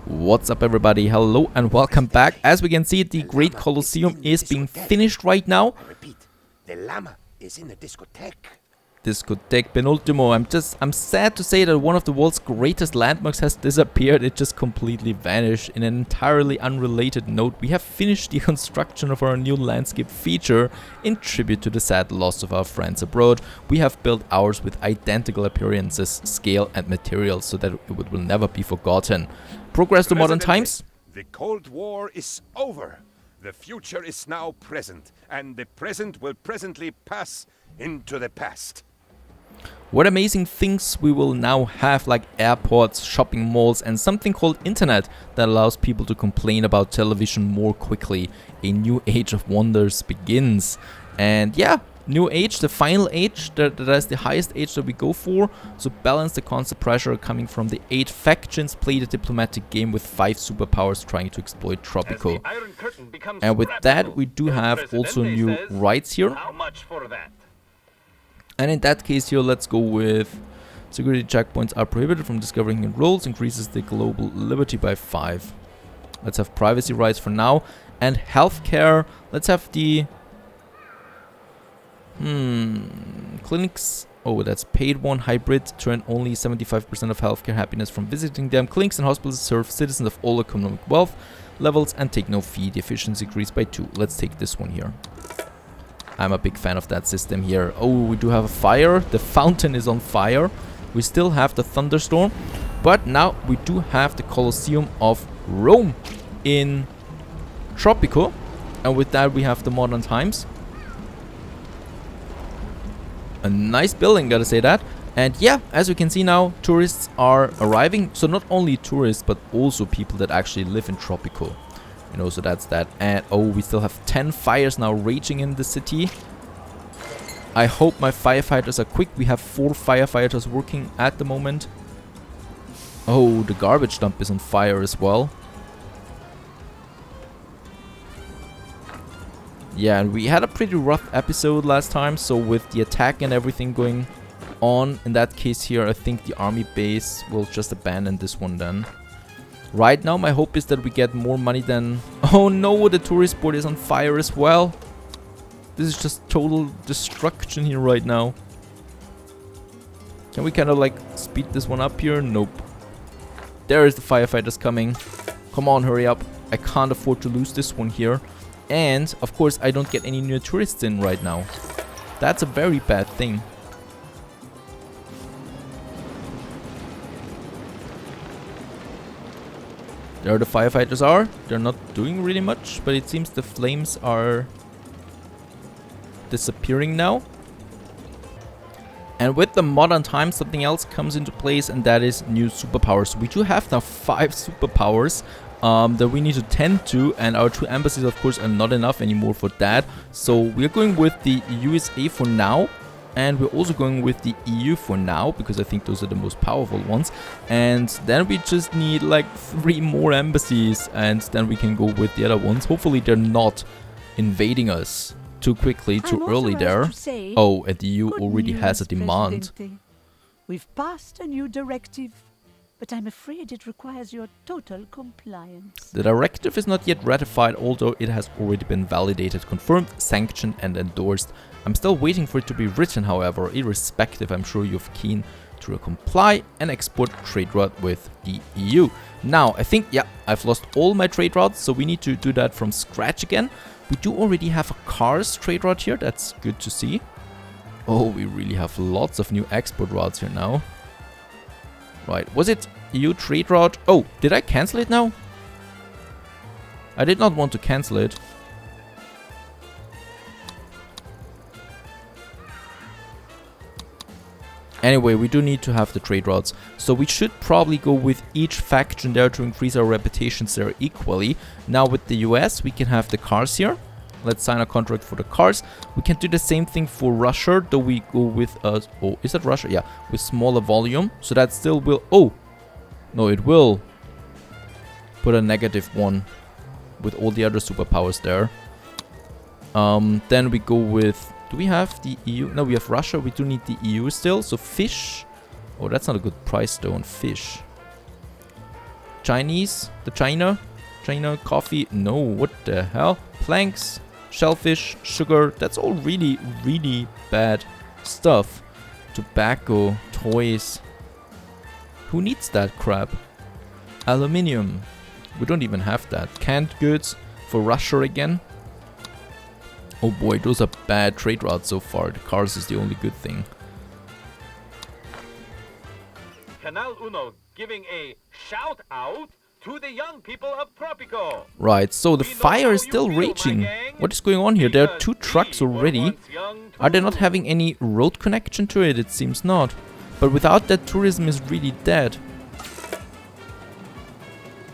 What's up everybody, hello and welcome back. As we can see, the Great Colosseum is being finished right now. I repeat, the llama is in the discotheque. Discotheque Penultimo. I'm sad to say that one of the world's greatest landmarks has disappeared. It just completely vanished. In an entirely unrelated note, we have finished the construction of our new landscape feature in tribute to the sad loss of our friends abroad. We have built ours with identical appearances, scale and materials so that it will never be forgotten. Progress to modern times. The Cold War is over. The future is now present, and the present will presently pass into the past. What amazing things we will now have, like airports, shopping malls and something called internet that allows people to complain about television more quickly. A new age of wonders begins. And yeah, new age, the final age, that is the highest age that we go for. So balance the constant pressure coming from the 8 factions, play the diplomatic game with 5 superpowers trying to exploit Tropico. And with that we do have also new rights here. How much for that? And in that case here, let's go with security checkpoints are prohibited from discovering new roles, increases the global liberty by 5. Let's have privacy rights for now. And healthcare, let's have the clinics. Oh, that's paid one. Hybrid, turn only 75% of healthcare happiness from visiting them. Clinics and hospitals serve citizens of all economic wealth levels and take no fee. The efficiency increased by 2. Let's take this one here. I'm a big fan of that system here. Oh, we do have a fire. The fountain is on fire. We still have the thunderstorm. But now we do have the Colosseum of Rome in Tropico. And with that we have the modern times. A nice building, gotta say that. And yeah, as we can see now, tourists are arriving. So not only tourists, but also people that actually live in Tropico. You know, so that's that. And oh, we still have 10 fires now raging in the city. I hope my firefighters are quick. We have 4 firefighters working at the moment. Oh, the garbage dump is on fire as well. Yeah, and we had a pretty rough episode last time. So with the attack and everything going on, in that case here, I think the army base will just abandon this one then. Right now, my hope is that we get more money than... Oh no, the tourist board is on fire as well. This is just total destruction here right now. Can we kind of like speed this one up here? Nope. There is the firefighters coming. Come on, hurry up. I can't afford to lose this one here. And, of course, I don't get any new tourists in right now. That's a very bad thing. There the firefighters are. They're not doing really much, but it seems the flames are disappearing now. And with the modern times, something else comes into place, and that is new superpowers. We do have now 5 superpowers that we need to tend to, and our 2 embassies, of course, are not enough anymore for that. So we're going with the USA for now. And we're also going with the EU for now, because I think those are the most powerful ones. And then we just need like 3 more embassies, and then we can go with the other ones. Hopefully they're not invading us too quickly, too early there. Oh, and the EU already has a demand. Presidente. We've passed a new directive, but I'm afraid it requires your total compliance. The directive is not yet ratified, although it has already been validated, confirmed, sanctioned and endorsed. I'm still waiting for it to be written, however. Irrespective, I'm sure you're keen to comply and export trade route with the EU. Now, I think, yeah, I've lost all my trade routes, so we need to do that from scratch again. We do already have a cars trade route here. That's good to see. Oh, we really have lots of new export routes here now. Right, was it EU trade route? Oh, did I cancel it now? I did not want to cancel it. Anyway, we do need to have the trade routes. So we should probably go with each faction there to increase our reputations there equally. Now with the US, we can have the cars here. Let's sign a contract for the cars. We can do the same thing for Russia, though we go with oh, is that Russia? Yeah, with smaller volume. So that still will... Oh, no, it will put a -1 with all the other superpowers there. Then we go with... Do we have the EU? No, we have Russia. We do need the EU still. So fish. Oh, that's not a good price though on fish. Chinese? The China? China coffee? No, what the hell? Planks, shellfish, sugar. That's all really, really bad stuff. Tobacco, toys. Who needs that crap? Aluminium. We don't even have that. Canned goods for Russia again. Oh boy, those are bad trade routes so far. The cars is the only good thing. Canal Uno giving a shout out to the young people of Tropico. Right, so the fire is still raging. What is going on here? There are 2 trucks already. Are they not having any road connection to it? It seems not. But without that, tourism is really dead.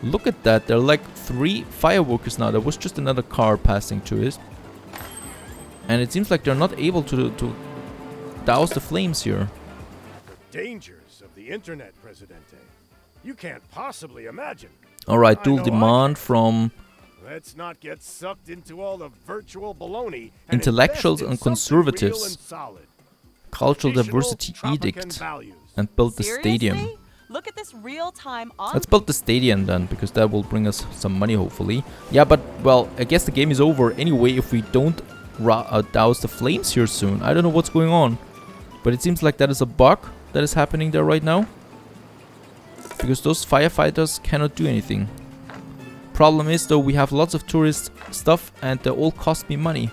Look at that. There are like 3 fireworkers now. There was just another car passing to it. And it seems like they're not able to douse the flames here. The dangers of the internet, Presidente. You can't possibly imagine. Alright, dual demand from Let's not get sucked into all the virtual baloney. intellectuals and conservatives. Cultural diversity edict. And build the stadium. Look at this real-time on. Let's build the stadium then, because that will bring us some money hopefully. Yeah, but well, I guess the game is over anyway if we don't douse the flames here soon. I don't know what's going on. But it seems like that is a bug that is happening there right now. Because those firefighters cannot do anything. Problem is though, we have lots of tourist stuff and they all cost me money.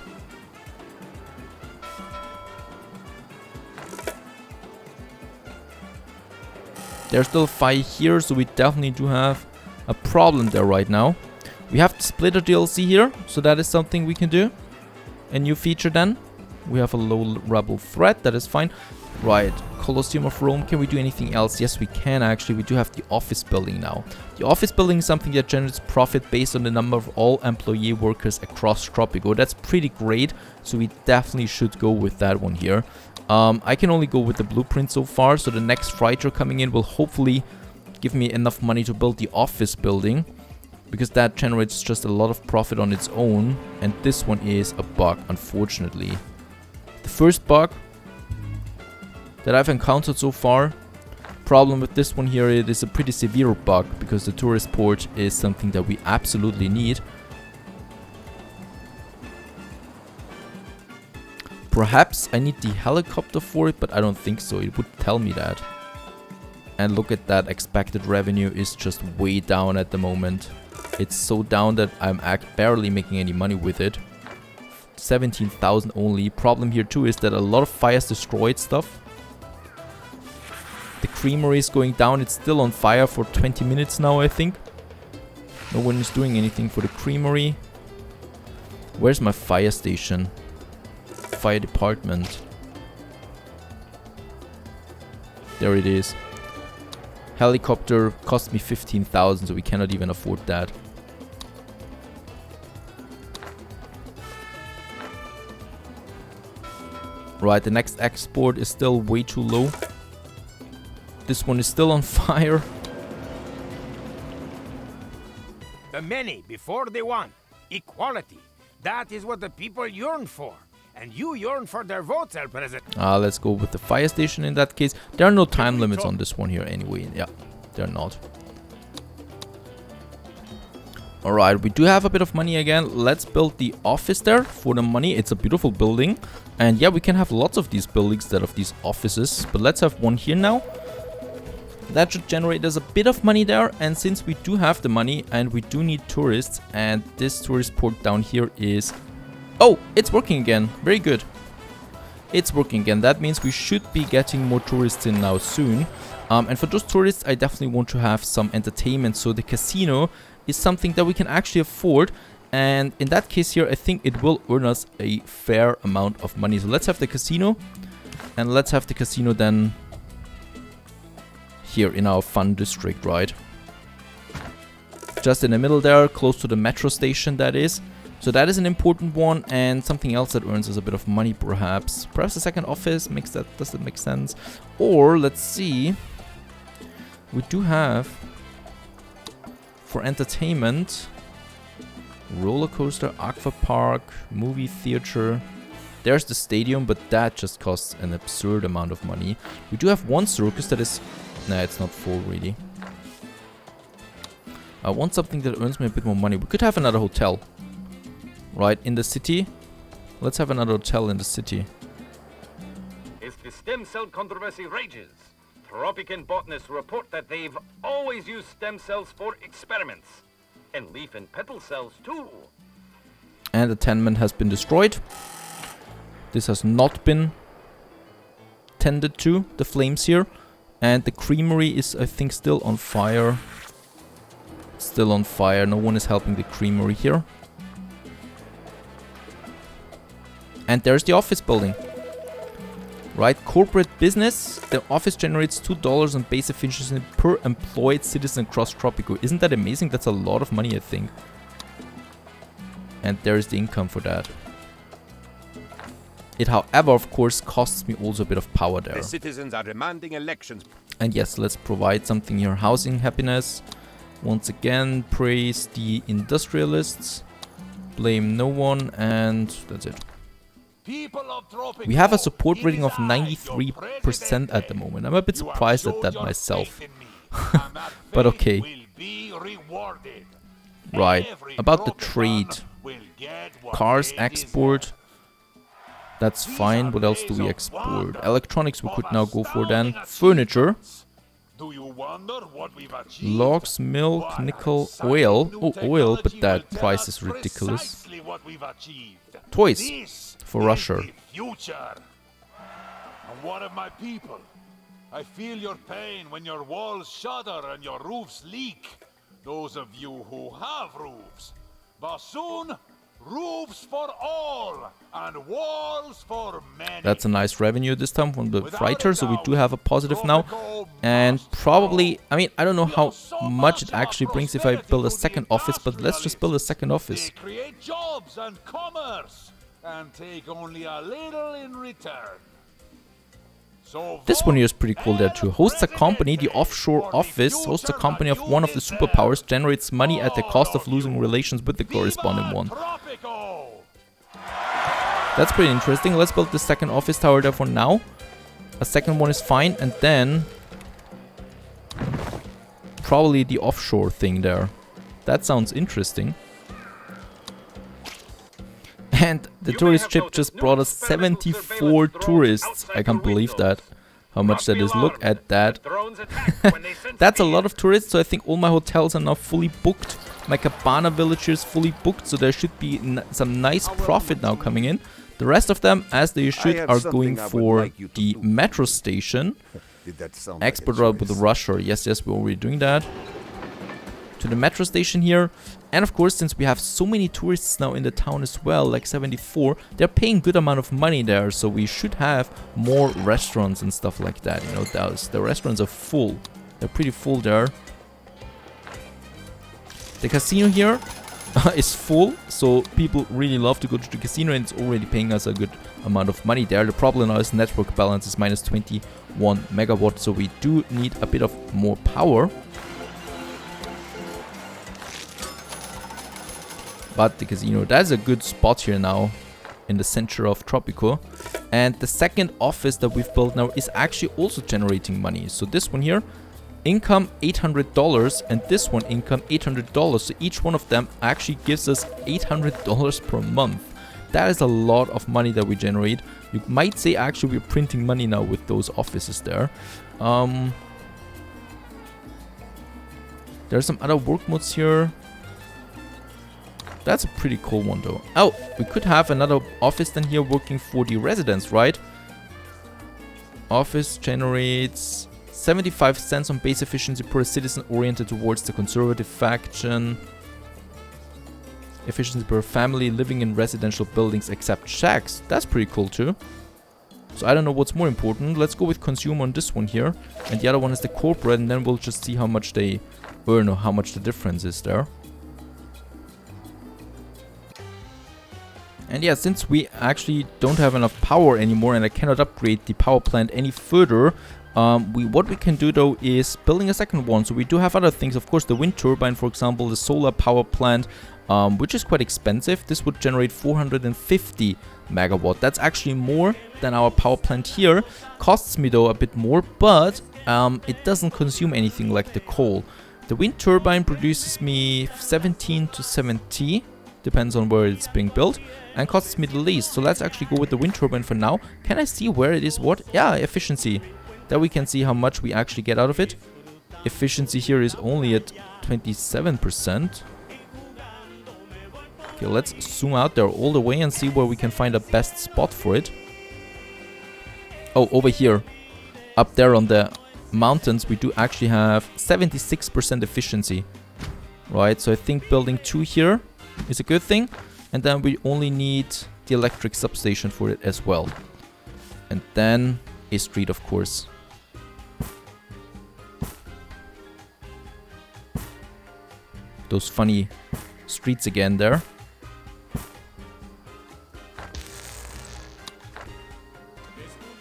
There's still a fire here, so we definitely do have a problem there right now. We have the splitter DLC here, so that is something we can do. A new feature then. We have a low rebel threat, that is fine. Right, Colosseum of Rome, can we do anything else? Yes, we can actually. We do have the office building now. The office building is something that generates profit based on the number of all employee workers across Tropico. That's pretty great, so we definitely should go with that one here. I can only go with the blueprint so far, so the next freighter coming in will hopefully give me enough money to build the office building. Because that generates just a lot of profit on its own. And this one is a bug, unfortunately. The first bug that I've encountered so far. Problem with this one here, it is a pretty severe bug. Because the tourist port is something that we absolutely need. Perhaps I need the helicopter for it, but I don't think so. It would tell me that. And look at that, expected revenue is just way down at the moment. It's so down that I'm barely making any money with it. 17,000 only. Problem here too is that a lot of fires destroyed stuff. The creamery is going down. It's still on fire for 20 minutes now, I think. No one is doing anything for the creamery. Where's my fire station? Fire department. There it is. Helicopter cost me 15,000, so we cannot even afford that. Right, the next export is still way too low. This one is still on fire. The many before the one. Equality. That is what the people yearn for. And you yearn for their votes, El Presidente. Let's go with the fire station in that case. There are no time limits on this one here anyway. Yeah, they're not. Alright, we do have a bit of money again. Let's build the office there for the money. It's a beautiful building. And yeah, we can have lots of these buildings instead of these offices. But let's have one here now. That should generate us a bit of money there. And since we do have the money and we do need tourists, and this tourist port down here is... Oh, it's working again. Very good. It's working again. That means we should be getting more tourists in now soon. And for those tourists, I definitely want to have some entertainment. So the casino is something that we can actually afford. And in that case here, I think it will earn us a fair amount of money. So let's have the casino. And let's have the casino then here in our fun district, right? Just in the middle there, close to the metro station, that is. So that is an important one, and something else that earns us a bit of money, perhaps. Perhaps a second office, does that make sense? Or, let's see. We do have, for entertainment, roller coaster, aqua park, movie theater. There's the stadium, but that just costs an absurd amount of money. We do have one circus that is... Nah, it's not full, really. I want something that earns me a bit more money. We could have another hotel. Right, in the city. Let's have another hotel in the city. As the stem cell controversy rages, Tropican botanists report that they've always used stem cells for experiments. And leaf and petal cells too. And the tenement has been destroyed. This has not been tended to, the flames here. And the creamery is, I think, still on fire. Still on fire. No one is helping the creamery here. And there's the office building. Right, corporate business. The office generates $2 on base efficiency per employed citizen across Tropico. Isn't that amazing? That's a lot of money, I think. And there's the income for that. It, however, of course, costs me also a bit of power there. The citizens are demanding elections. And yes, let's provide something here. Housing happiness. Once again, praise the industrialists. Blame no one, and that's it. We have a support rating of 93% at the moment. I'm a bit surprised at that myself. But okay. Right, about the trade. Cars export. That's fine. What else do we export? Electronics we could now go for then. Furniture. Logs, milk, nickel, oil. Oh, oil, but that price is ridiculous. Toys. For Russia. And what of my people? I feel your pain when your walls shudder and your roofs leak. Those of you who have roofs. But soon, roofs for all and walls for many. That's a nice revenue this time from the freighter, so we do have a positive now. And probably, I mean, I don't know how much it actually brings if I build a second office, but let's just build a second office. They create jobs and commerce. And take only a little in return. So this one here is pretty cool there too. Hosts a company, the offshore office, hosts a company of one of the superpowers, generates money at the cost of losing relations with the corresponding one. That's pretty interesting. Let's build the second office tower there for now. A second one is fine, and then probably the offshore thing there. That sounds interesting. And the tourist ship just brought us 74 tourists. I can't believe that. How much that is. Look at that. That's a lot of tourists, so I think all my hotels are now fully booked. My cabana village is fully booked, so there should be some nice profit now coming in. The rest of them, as they should, are going for the metro station. Export route with Russia. Yes, we're already doing that. To the metro station here. And of course, since we have so many tourists now in the town as well, like 74, they're paying good amount of money there, so we should have more restaurants and stuff like that. You know, the restaurants are full. They're pretty full there. The casino here is full, so people really love to go to the casino, and it's already paying us a good amount of money there. The problem now is network balance is minus 21 megawatt, so we do need a bit of more power. But the casino, that's a good spot here now in the center of Tropico. And the second office that we've built now is actually also generating money. So this one here, income $800, and this one income $800. So each one of them actually gives us $800 per month. That is a lot of money that we generate. You might say actually we're printing money now with those offices there. There are some other work modes here. That's a pretty cool one though. Oh, we could have another office then here working for the residents, right? Office generates 75 cents on base efficiency per citizen oriented towards the conservative faction. Efficiency per family living in residential buildings except shacks. That's pretty cool too. So I don't know what's more important. Let's go with consumer on this one here. And the other one is the corporate, and then we'll just see how much they earn or how much the difference is there. And yeah, since we actually don't have enough power anymore and I cannot upgrade the power plant any further, what we can do though is building a second one. So we do have other things, of course, the wind turbine, for example, the solar power plant, which is quite expensive. This would generate 450 megawatt. That's actually more than our power plant here. Costs me though a bit more, but it doesn't consume anything like the coal. The wind turbine produces me 17 to 70, depends on where it's being built, and costs me the least. So let's actually go with the wind turbine for now. Can I see where it is? What? Yeah, efficiency. There we can see how much we actually get out of it. Efficiency here is only at 27%. Okay, let's zoom out there all the way and see where we can find a best spot for it. Oh, over here. Up there on the mountains, we do actually have 76% efficiency. Right, so I think building 2 here is a good thing. And then we only need the electric substation for it as well. And then a street, of course. Those funny streets again there.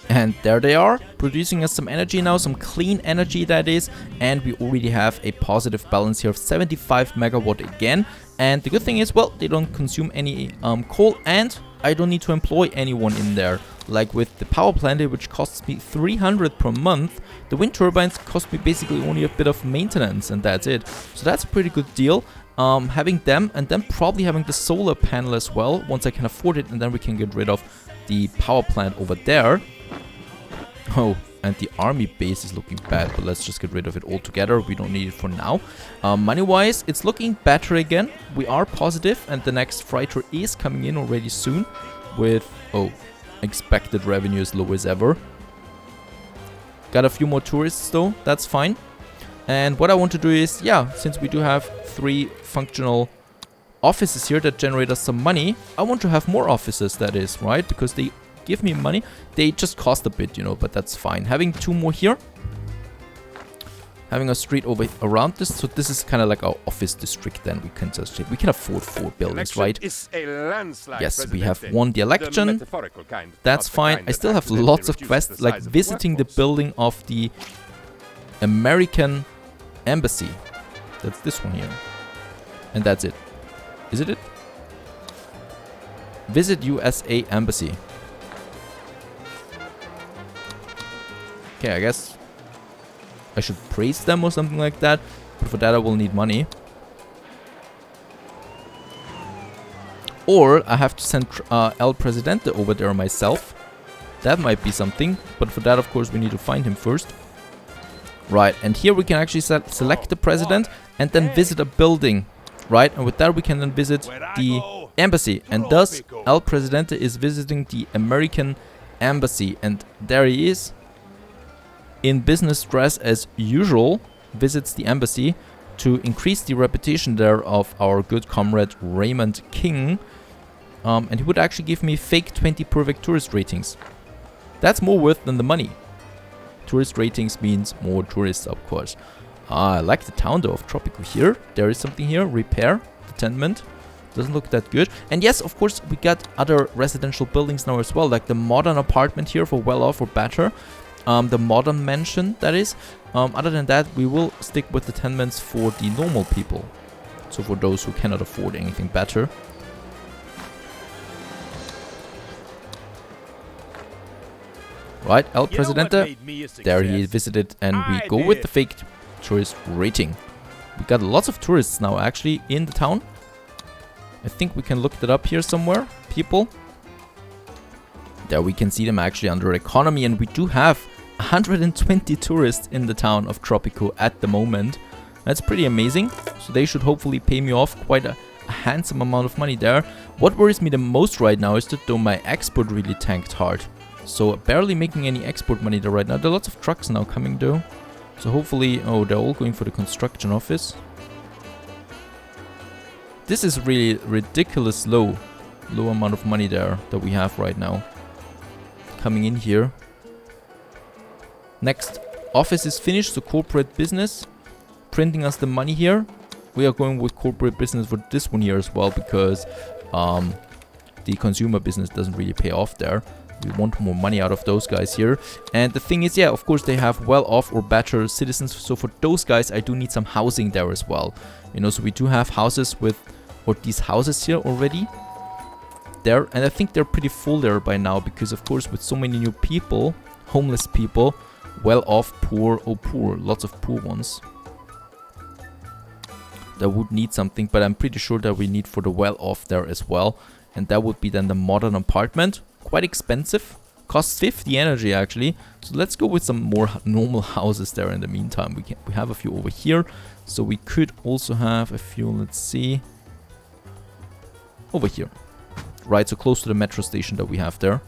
And there they are, producing us some energy now, some clean energy that is. And we already have a positive balance here of 75 megawatt again. And the good thing is, well, they don't consume any coal, and I don't need to employ anyone in there. Like with the power plant, which costs me 300 per month, the wind turbines cost me basically only a bit of maintenance, and that's it. So that's a pretty good deal. Having them, and then probably having the solar panel as well, once I can afford it, and then we can get rid of the power plant over there. Oh, and the army base is looking bad, but let's just get rid of it altogether. We don't need it for now. Money-wise, it's looking better again. We are positive, and the next freighter is coming in already soon with, oh, expected revenue as low as ever. Got a few more tourists though, that's fine. And what I want to do is, yeah, since we do have 3 functional offices here that generate us some money, I want to have more offices, that is, right? Because they give me money. They just cost a bit, you know, but that's fine. Having 2 more here. Having a street over around this. So this is kind of like our office district then. We can just we can afford 4 buildings, right? Is a landslide, yes, we have Presidente. won the election. Kind, that's fine. I still have lots of quests, like visiting the building of the American embassy. That's this one here. And that's it. Is it? Visit USA embassy. Okay, I guess I should praise them or something like that. But for that I will need money. Or I have to send El Presidente over there myself. That might be something. But for that, of course, we need to find him first. Right, and here we can actually select the president and then visit a building. Right, and with that we can then visit the embassy. And thus, El Presidente is visiting the American embassy. And there he is. In business dress as usual, visits the embassy to increase the reputation there of our good comrade Raymond King. And he would actually give me fake 20 perfect tourist ratings. That's more worth than the money. Tourist ratings means more tourists, of course. I like the town though of Tropico here. There is something here. Repair, the tenement. Doesn't look that good. And yes, of course, we got other residential buildings now as well. Like the modern apartment here for well off or better. The modern mansion, that is. Other than that, we will stick with the tenements for the normal people. So for those who cannot afford anything better. Right, El Presidente. There he visited, and we go with the fake tourist rating. We got lots of tourists now actually in the town. I think we can look that up here somewhere. People. There we can see them actually under economy, and we do have 120 tourists in the town of Tropico at the moment. That's pretty amazing. So they should hopefully pay me off quite a handsome amount of money there. What worries me the most right now is that though my export really tanked hard. So barely making any export money there right now. There are lots of trucks now coming though. So hopefully, oh, they're all going for the construction office. This is really ridiculous low amount of money there that we have right now. Coming in here. Next office is finished, so corporate business. Printing us the money here. We are going with corporate business for this one here as well, because the consumer business doesn't really pay off there. We want more money out of those guys here. And the thing is, yeah, of course they have well off or better citizens. So for those guys, I do need some housing there as well. You know, so we do have houses with, or these houses here already. There, and I think they're pretty full there by now, because of course with so many new people, homeless people, well off, poor, oh poor, lots of poor ones. that would need something, but I'm pretty sure that we need for the well off there as well. And that would be then the modern apartment. Quite expensive. Costs 50 energy actually. So let's go with some more normal houses there in the meantime. We have a few over here. So we could also have a few, let's see. Over here. Right, so close to the metro station that we have there.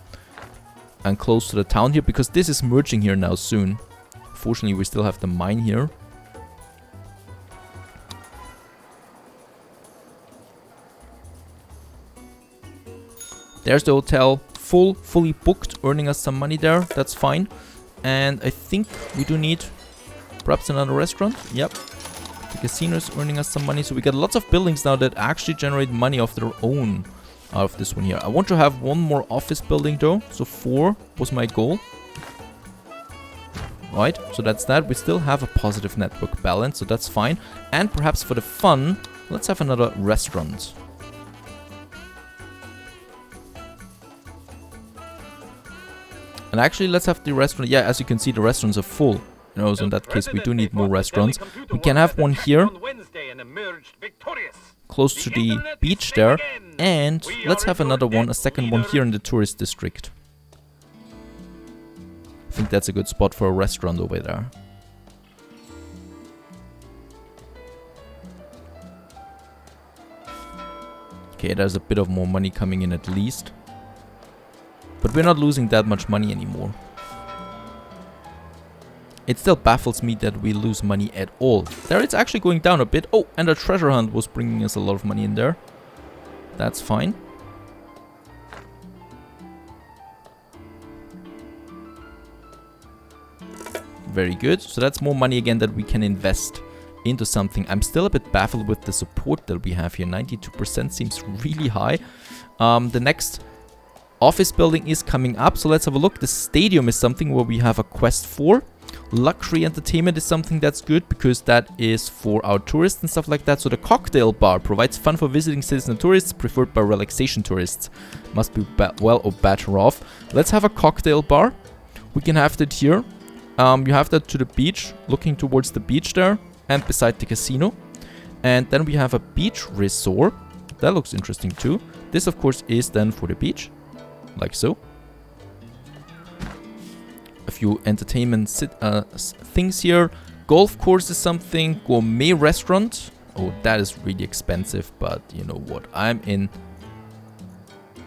And close to the town here, because this is merging here now soon. Fortunately, we still have the mine here. There's the hotel, fully booked, earning us some money there. That's fine. And I think we do need perhaps another restaurant. Yep. The casino is earning us some money. So we got lots of buildings now that actually generate money of their own out of this one here. I want to have one more office building though. So 4 was my goal. Right, so that's that. We still have a positive network balance, so that's fine. And perhaps for the fun, let's have another restaurant. And actually, let's have the restaurant. Yeah, as you can see, the restaurants are full. You know, so in that case, we do need more restaurants. We can have one here, close to the beach there. And let's have another one, a second one here in the tourist district. I think that's a good spot for a restaurant over there. Okay, there's a bit of more money coming in at least. But we're not losing that much money anymore. It still baffles me that we lose money at all. There it's actually going down a bit. Oh, and the treasure hunt was bringing us a lot of money in there. That's fine. Very good. So that's more money again that we can invest into something. I'm still a bit baffled with the support that we have here. 92% seems really high. The next office building is coming up, so let's have a look. The stadium is something where we have a quest for. Luxury entertainment is something that's good because that is for our tourists and stuff like that. So the cocktail bar provides fun for visiting citizen and tourists, preferred by relaxation tourists. Must be well or better off. Let's have a cocktail bar. We can have that here. You have that to the beach, looking towards the beach there, and beside the casino. And then we have a beach resort. That looks interesting too. This of course is then for the beach. Like so. A few entertainment things here. Golf course is something. Gourmet restaurant. Oh, that is really expensive, but you know what? I'm in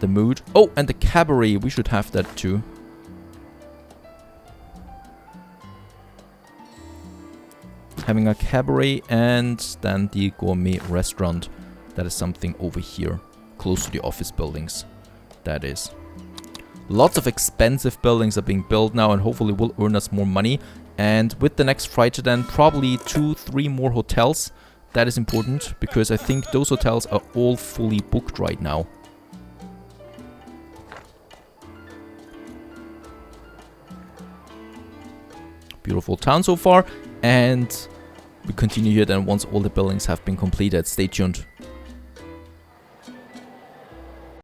the mood. Oh, and the cabaret. We should have that too. Having a cabaret and then the gourmet restaurant. That is something over here. Close to the office buildings. That is. Lots of expensive buildings are being built now and hopefully will earn us more money. And with the next fighter then probably 2-3 more hotels. That is important because I think those hotels are all fully booked right now. Beautiful town so far. And we continue here then once all the buildings have been completed. Stay tuned.